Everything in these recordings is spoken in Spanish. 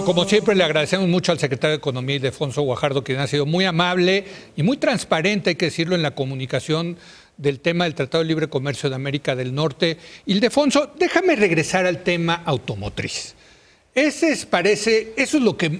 como siempre, le agradecemos mucho al secretario de Economía, Ildefonso Guajardo, quien ha sido muy amable y muy transparente, hay que decirlo, en la comunicación del tema del Tratado de Libre Comercio de América del Norte. Ildefonso, déjame regresar al tema automotriz. Eso es lo que,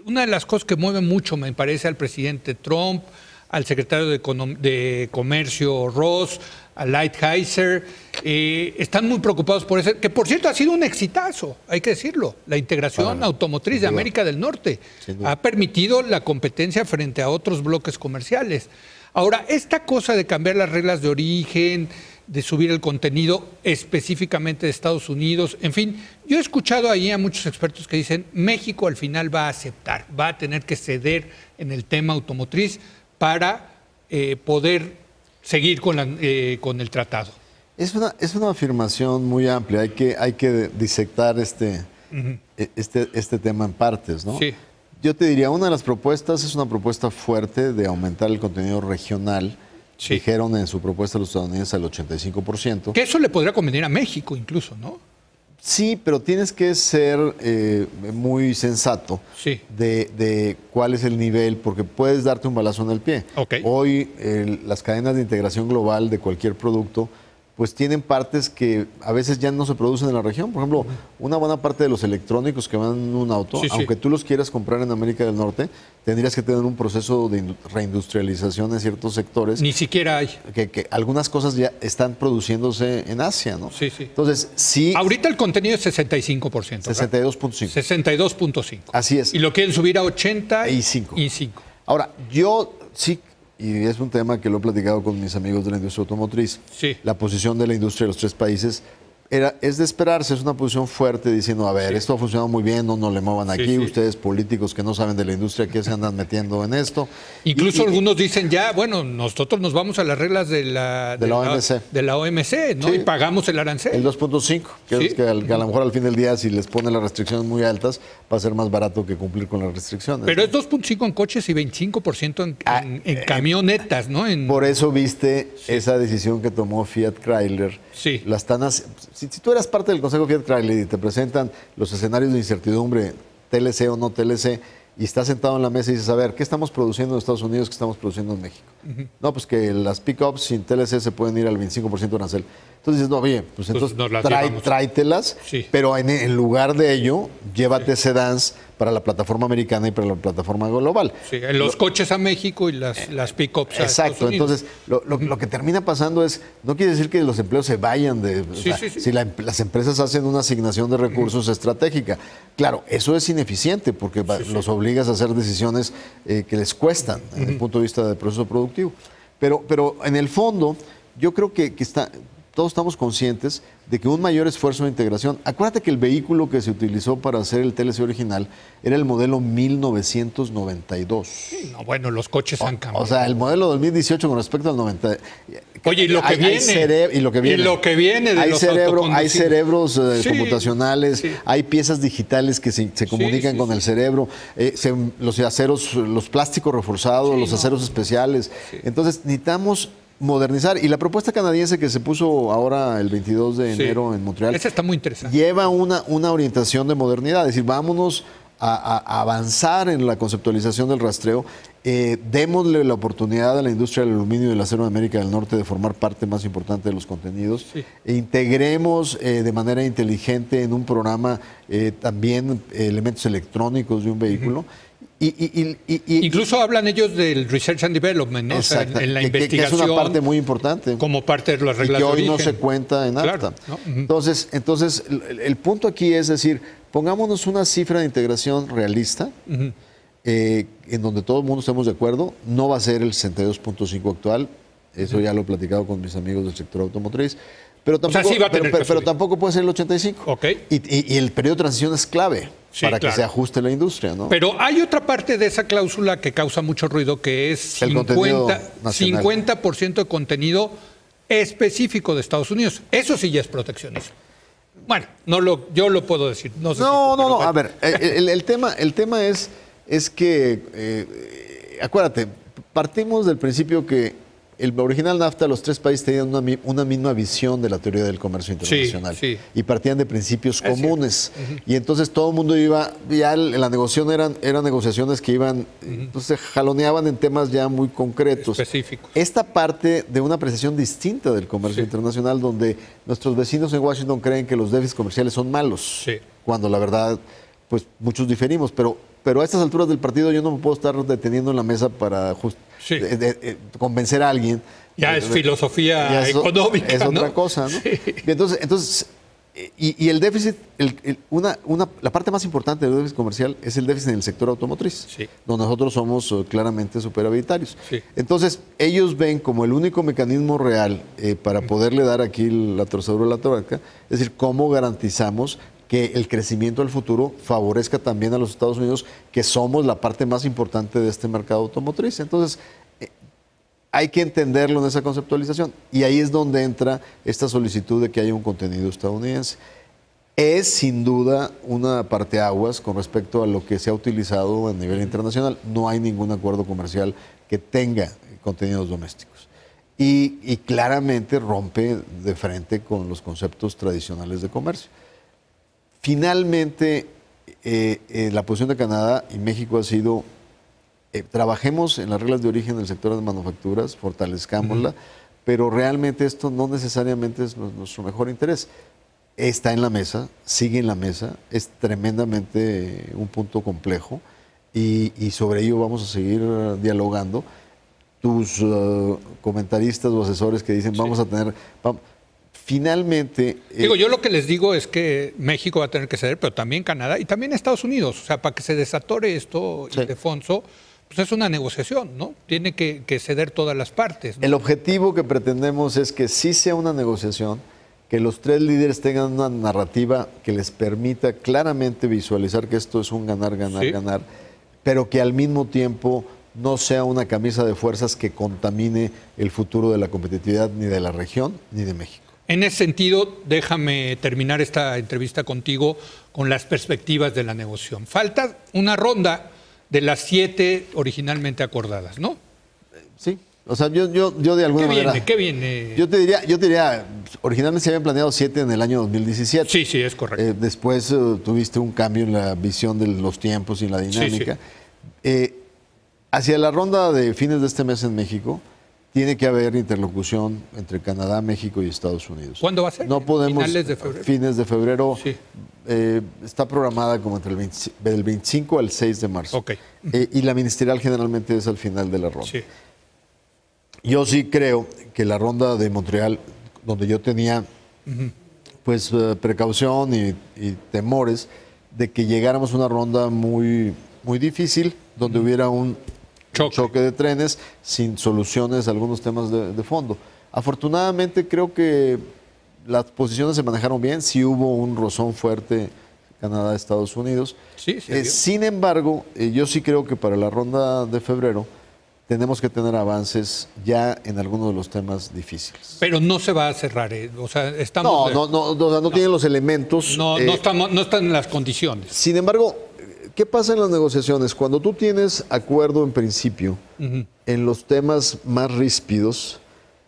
una de las cosas que mueve mucho, me parece, al presidente Trump, al secretario de Comercio Ross, a Lighthizer, están muy preocupados por eso, que por cierto ha sido un exitazo, hay que decirlo. La integración automotriz de América del Norte ha permitido la competencia frente a otros bloques comerciales. Ahora, esta cosa de cambiar las reglas de origen, de subir el contenido específicamente de Estados Unidos, en fin, yo he escuchado ahí a muchos expertos que dicen México al final va a aceptar, va a tener que ceder en el tema automotriz para poder seguir con el tratado. Es una afirmación muy amplia, hay que disectar este tema en partes, ¿no? Sí. Yo te diría, una de las propuestas es una propuesta fuerte de aumentar el contenido regional. Sí. Dijeron en su propuesta los estadounidenses al 85%. Que eso le podría convenir a México incluso, ¿no? Sí, pero tienes que ser muy sensato de cuál es el nivel, porque puedes darte un balazo en el pie. Okay. Hoy las cadenas de integración global de cualquier producto pues tienen partes que a veces ya no se producen en la región. Por ejemplo, una buena parte de los electrónicos que van en un auto, aunque tú los quieras comprar en América del Norte, tendrías que tener un proceso de reindustrialización en ciertos sectores. Ni siquiera hay. Que algunas cosas ya están produciéndose en Asia, ¿no? Sí, sí. Entonces, sí. Ahorita el contenido es 65%. 62.5. 62.5. Así es. Y lo quieren subir a 85. Ahora, yo sí. Y es un tema que lo he platicado con mis amigos de la industria automotriz. Sí. La posición de la industria de los tres países es de esperarse, es una posición fuerte diciendo, a ver, esto ha funcionado muy bien, no le muevan aquí, ustedes políticos que no saben de la industria, ¿qué se andan metiendo en esto? Incluso algunos dicen ya, bueno, nosotros nos vamos a las reglas de la OMC. De la OMC, ¿no? Sí. Y pagamos el arancel. El 2.5, que a lo mejor al fin del día, si les ponen las restricciones muy altas, va a ser más barato que cumplir con las restricciones. Pero es 2.5 en coches y 25% en camionetas, ¿no? Por eso viste esa decisión que tomó Fiat Chrysler. Sí. Si tú eras parte del Consejo Fiat Chrysler y te presentan los escenarios de incertidumbre, TLC o no TLC, y estás sentado en la mesa y dices, a ver, ¿qué estamos produciendo en Estados Unidos, qué estamos produciendo en México? No, pues que las pick-ups sin TLC se pueden ir al 25% de arancel. Entonces dices, no, oye, pues entonces tráetelas, pero en lugar de ello, llévate sedans para la plataforma americana y para la plataforma global. Sí, en los coches a México y las pick-ups a Estados Unidos. Entonces, lo que termina pasando es, no quiere decir que los empleos se vayan de... Si las empresas hacen una asignación de recursos estratégica, claro, eso es ineficiente porque los obligas a hacer decisiones que les cuestan desde el punto de vista del proceso productivo. Pero en el fondo, yo creo que todos estamos conscientes de que un mayor esfuerzo de integración. Acuérdate que el vehículo que se utilizó para hacer el TLC original era el modelo 1992. No, bueno, los coches han cambiado. O sea, el modelo 2018 con respecto al 90. Oye, y lo que viene. Hay cerebros computacionales, hay piezas digitales que se comunican con el cerebro, los aceros, los plásticos reforzados, los aceros especiales. Entonces, necesitamos modernizar. Y la propuesta canadiense que se puso ahora el 22 de enero en Montreal, esa está muy interesante, lleva una orientación de modernidad, es decir, vámonos a avanzar en la conceptualización del rastreo, démosle la oportunidad a la industria del aluminio y del acero de América del Norte de formar parte más importante de los contenidos, integremos de manera inteligente en un programa también elementos electrónicos de un vehículo. Incluso hablan ellos del Research and Development, ¿no? O sea, en la investigación. Que es una parte muy importante. Como parte de las reglas de origen. Y que hoy no se cuenta en ACTA. ¿No? Entonces, el punto aquí es decir, pongámonos una cifra de integración realista, en donde todo el mundo estemos de acuerdo. No va a ser el 62.5 actual, eso ya lo he platicado con mis amigos del sector automotriz. Pero tampoco puede ser el 85. Okay. Y el periodo de transición es clave para que se ajuste la industria, ¿no? Pero hay otra parte de esa cláusula que causa mucho ruido, que es 50% de contenido específico de Estados Unidos. Eso sí ya es proteccionismo. Bueno, yo lo puedo decir. No. A ver, el tema es que, acuérdate, partimos del principio que el original NAFTA, los tres países tenían una misma visión de la teoría del comercio internacional. Sí. Y partían de principios comunes. Y entonces todo el mundo iba, ya la negociación eran negociaciones que iban, entonces jaloneaban en temas ya muy concretos. Específicos. Esta parte de una apreciación distinta del comercio internacional, donde nuestros vecinos en Washington creen que los déficits comerciales son malos, cuando la verdad, pues muchos diferimos, pero a estas alturas del partido yo no me puedo estar deteniendo en la mesa para convencer a alguien. Ya es filosofía económica, es otra cosa, ¿no? Sí. Entonces y el déficit, la parte más importante del déficit comercial es el déficit en el sector automotriz, donde nosotros somos claramente superavitarios. Entonces, ellos ven como el único mecanismo real para poderle dar aquí la torcedura a la tuerca, es decir, cómo garantizamos que el crecimiento del futuro favorezca también a los Estados Unidos, que somos la parte más importante de este mercado automotriz. Entonces, hay que entenderlo en esa conceptualización. Y ahí es donde entra esta solicitud de que haya un contenido estadounidense. Es sin duda una parteaguas con respecto a lo que se ha utilizado a nivel internacional. No hay ningún acuerdo comercial que tenga contenidos domésticos. Y claramente rompe de frente con los conceptos tradicionales de comercio. Finalmente, la posición de Canadá y México ha sido, trabajemos en las reglas de origen del sector de manufacturas, fortalezcámosla, pero realmente esto no necesariamente es nuestro mejor interés. Está en la mesa, sigue en la mesa, es tremendamente un punto complejo y sobre ello vamos a seguir dialogando. Tus comentaristas o asesores que dicen vamos a tener... Finalmente... Digo, yo lo que les digo es que México va a tener que ceder, pero también Canadá y también Estados Unidos. O sea, para que se desatore esto, Ildefonso, pues es una negociación, ¿no? Tiene que ceder todas las partes, ¿no? El objetivo que pretendemos es que sí sea una negociación, que los tres líderes tengan una narrativa que les permita claramente visualizar que esto es un ganar, ganar, ganar, pero que al mismo tiempo no sea una camisa de fuerzas que contamine el futuro de la competitividad ni de la región ni de México. En ese sentido, déjame terminar esta entrevista contigo con las perspectivas de la negociación. Falta una ronda de las 7 originalmente acordadas, ¿no? Sí. O sea, yo de alguna manera... ¿Qué viene? Yo te diría, originalmente se habían planeado 7 en el año 2017. Sí, es correcto. Después tuviste un cambio en la visión de los tiempos y en la dinámica. Hacia la ronda de fines de este mes en México, tiene que haber interlocución entre Canadá, México y Estados Unidos. ¿Cuándo va a ser? No podemos... ¿Finales de febrero? Fines de febrero. Sí. Está programada como entre del 25 al 6 de marzo. Okay. Y la ministerial generalmente es al final de la ronda. Sí. Yo sí creo que la ronda de Montreal, donde yo tenía pues precaución y temores de que llegáramos a una ronda muy, muy difícil, donde hubiera un choque de trenes sin soluciones a algunos temas de fondo. Afortunadamente creo que las posiciones se manejaron bien, sí hubo un rozón fuerte Canadá-Estados Unidos. Sin embargo, yo sí creo que para la ronda de febrero tenemos que tener avances ya en algunos de los temas difíciles. Pero no se va a cerrar, o sea, estamos... No tienen los elementos. No están en las condiciones. Sin embargo, ¿qué pasa en las negociaciones? Cuando tú tienes acuerdo en principio en los temas más ríspidos,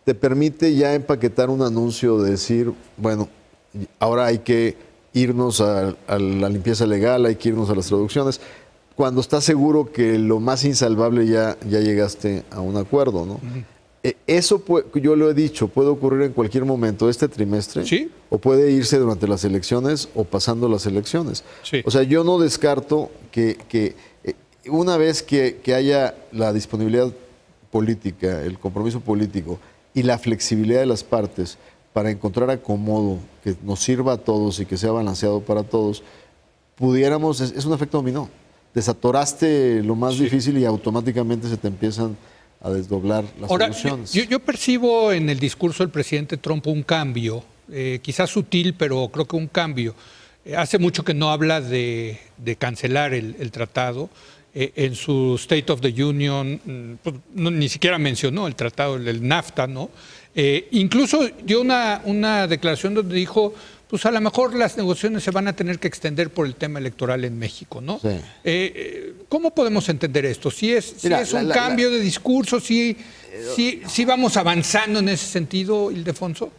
te permite ya empaquetar un anuncio de decir, bueno, ahora hay que irnos a la limpieza legal, hay que irnos a las traducciones, cuando estás seguro que lo más insalvable ya llegaste a un acuerdo, ¿no? Eso, yo lo he dicho, puede ocurrir en cualquier momento este trimestre, o puede irse durante las elecciones o pasando las elecciones. O sea, yo no descarto que una vez que haya la disponibilidad política, el compromiso político y la flexibilidad de las partes para encontrar acomodo que nos sirva a todos y que sea balanceado para todos, pudiéramos, es un efecto dominó. Desatoraste lo más difícil y automáticamente se te empiezan a desdoblar las soluciones. Yo percibo en el discurso del presidente Trump un cambio, quizás sutil, pero creo que un cambio. Hace mucho que no habla de cancelar el tratado. En su State of the Union pues, ni siquiera mencionó el tratado, el NAFTA, ¿no? Incluso dio una declaración donde dijo, pues a lo mejor las negociaciones se van a tener que extender por el tema electoral en México, ¿no? Sí. ¿Cómo podemos entender esto? Si es un cambio de discurso, si vamos avanzando en ese sentido, Ildefonso.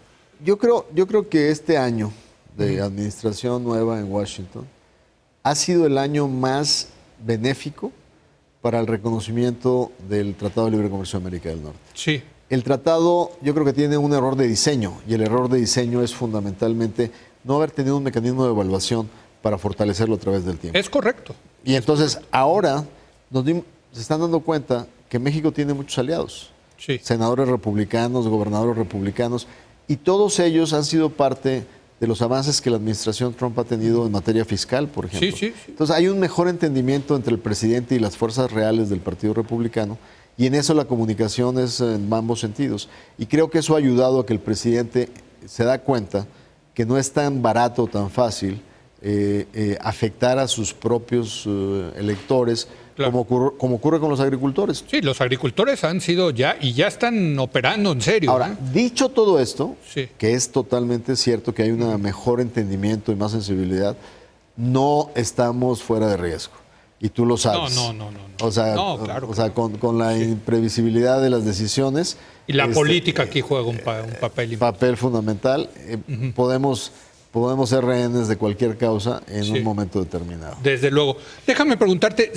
Yo creo que este año de administración nueva en Washington ha sido el año más benéfico para el reconocimiento del Tratado de Libre Comercio de América del Norte. Sí. El tratado yo creo que tiene un error de diseño, y el error de diseño es fundamentalmente no haber tenido un mecanismo de evaluación para fortalecerlo a través del tiempo. Es correcto. Y entonces ahora se están dando cuenta que México tiene muchos aliados. Sí. Senadores republicanos, gobernadores republicanos, y todos ellos han sido parte de los avances que la administración Trump ha tenido en materia fiscal, por ejemplo. Sí. Entonces hay un mejor entendimiento entre el presidente y las fuerzas reales del Partido Republicano, y en eso la comunicación es en ambos sentidos. Y creo que eso ha ayudado a que el presidente se da cuenta que no es tan barato o tan fácil afectar a sus propios electores, claro, como ocurre con los agricultores. Sí, los agricultores han sido ya están operando en serio. Ahora, dicho todo esto, sí, que es totalmente cierto que hay un mejor entendimiento y más sensibilidad, no estamos fuera de riesgo. Y tú lo sabes. No. O sea, no, claro, o sea con la imprevisibilidad de las decisiones. Y la política aquí juega un papel fundamental. Podemos ser rehenes de cualquier causa en un momento determinado. Desde luego. Déjame preguntarte,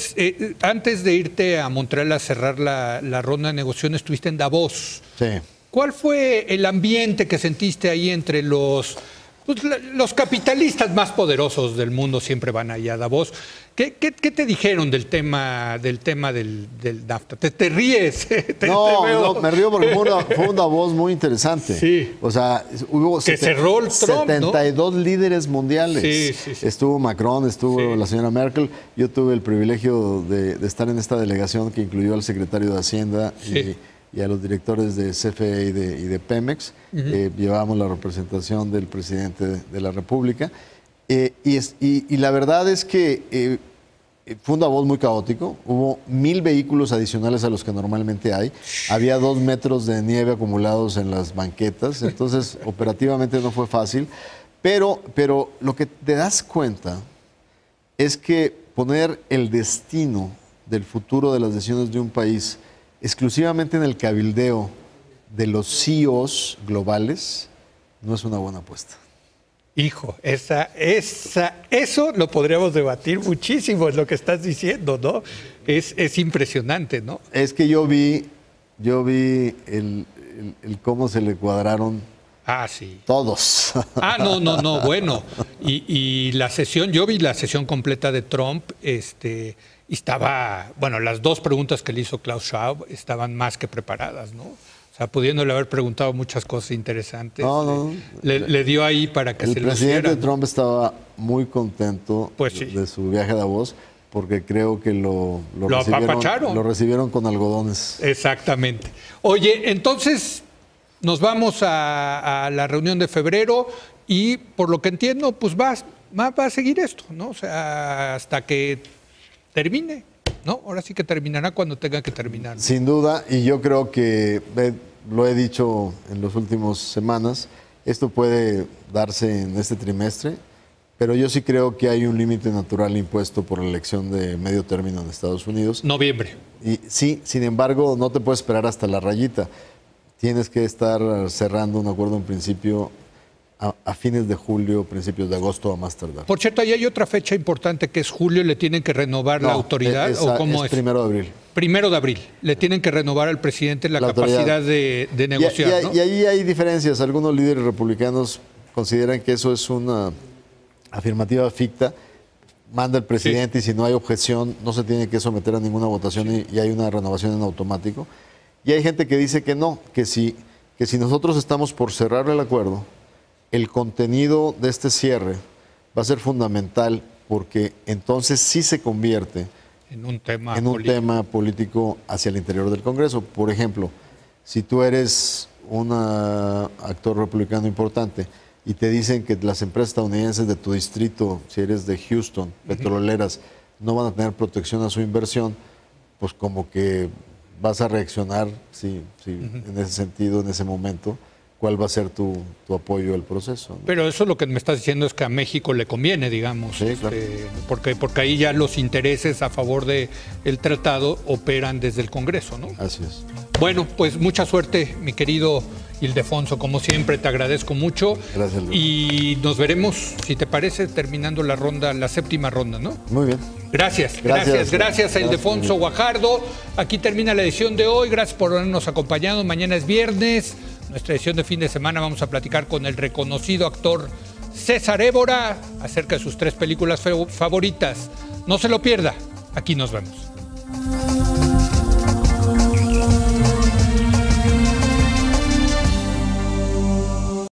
antes de irte a Montreal a cerrar la ronda de negociaciones, estuviste en Davos. Sí. ¿Cuál fue el ambiente que sentiste ahí entre los capitalistas más poderosos del mundo? Siempre van allá a Davos. ¿Qué te dijeron del tema del NAFTA? ¿Te ríes? No, me río porque fue un Davos muy interesante. Sí. O sea, hubo que cerró el Trump, 72 líderes mundiales. Sí. Estuvo Macron, estuvo la señora Merkel. Yo tuve el privilegio de estar en esta delegación que incluyó al secretario de Hacienda y a los directores de CFE y de Pemex. Llevábamos la representación del presidente de la República. Y la verdad es que fue un Davos muy caótico. Hubo 1000 vehículos adicionales a los que normalmente hay. Había 2 metros de nieve acumulados en las banquetas. Entonces, operativamente no fue fácil. Pero lo que te das cuenta es que poner el destino del futuro de las decisiones de un país exclusivamente en el cabildeo de los CEOs globales no es una buena apuesta. Hijo, eso lo podríamos debatir muchísimo, es lo que estás diciendo, ¿no? Es impresionante, ¿no? Es que yo vi el cómo se le cuadraron sí. todos. No, bueno. Y la sesión, yo vi la sesión completa de Trump, y estaba, bueno, las 2 preguntas que le hizo Klaus Schwab estaban más que preparadas, ¿no? O sea, pudiéndole haber preguntado muchas cosas interesantes. Le dio ahí para que se lo hiciera. El presidente Trump estaba muy contento de su viaje a Davos, porque creo que lo recibieron con algodones. Exactamente. Oye, entonces nos vamos a la reunión de febrero y, por lo que entiendo, pues va a seguir esto, ¿no? O sea, hasta que termine, ¿no? Ahora sí que terminará cuando tenga que terminar, ¿no? Sin duda, y yo creo que lo he dicho en las últimas semanas, esto puede darse en este trimestre, pero yo sí creo que hay un límite natural impuesto por la elección de medio término en Estados Unidos. Noviembre. Y sí, sin embargo, no te puedes esperar hasta la rayita. Tienes que estar cerrando un acuerdo en principio a fines de julio, principios de agosto a más tardar. Por cierto, ahí hay otra fecha importante que es julio, ¿le tienen que renovar la autoridad? ¿O cómo es? 1 de abril. 1 de abril. Le tienen que renovar al presidente la capacidad de negociar, ¿no? Y ahí hay diferencias. Algunos líderes republicanos consideran que eso es una afirmativa ficta. Manda el presidente y si no hay objeción no se tiene que someter a ninguna votación y hay una renovación en automático. Y hay gente que dice que no, que si nosotros estamos por cerrar el acuerdo, el contenido de este cierre va a ser fundamental, porque entonces sí se convierte en un tema político hacia el interior del Congreso. Por ejemplo, si tú eres un actor republicano importante y te dicen que las empresas estadounidenses de tu distrito, si eres de Houston, petroleras, no van a tener protección a su inversión, pues como que vas a reaccionar en ese sentido, en ese momento, cuál va a ser tu apoyo al proceso, ¿no? Pero eso lo que me estás diciendo es que a México le conviene, digamos, sí, claro. porque ahí ya los intereses a favor del tratado operan desde el Congreso, ¿no? Así es. Bueno, pues mucha suerte, mi querido Ildefonso, como siempre, te agradezco mucho. Gracias, Luis. Y nos veremos, si te parece, terminando la séptima ronda, ¿no? Muy bien. Gracias a Ildefonso Guajardo. Aquí termina la edición de hoy. Gracias por habernos acompañado. Mañana es viernes. Nuestra edición de fin de semana vamos a platicar con el reconocido actor César Évora acerca de sus 3 películas favoritas. No se lo pierda. Aquí nos vemos.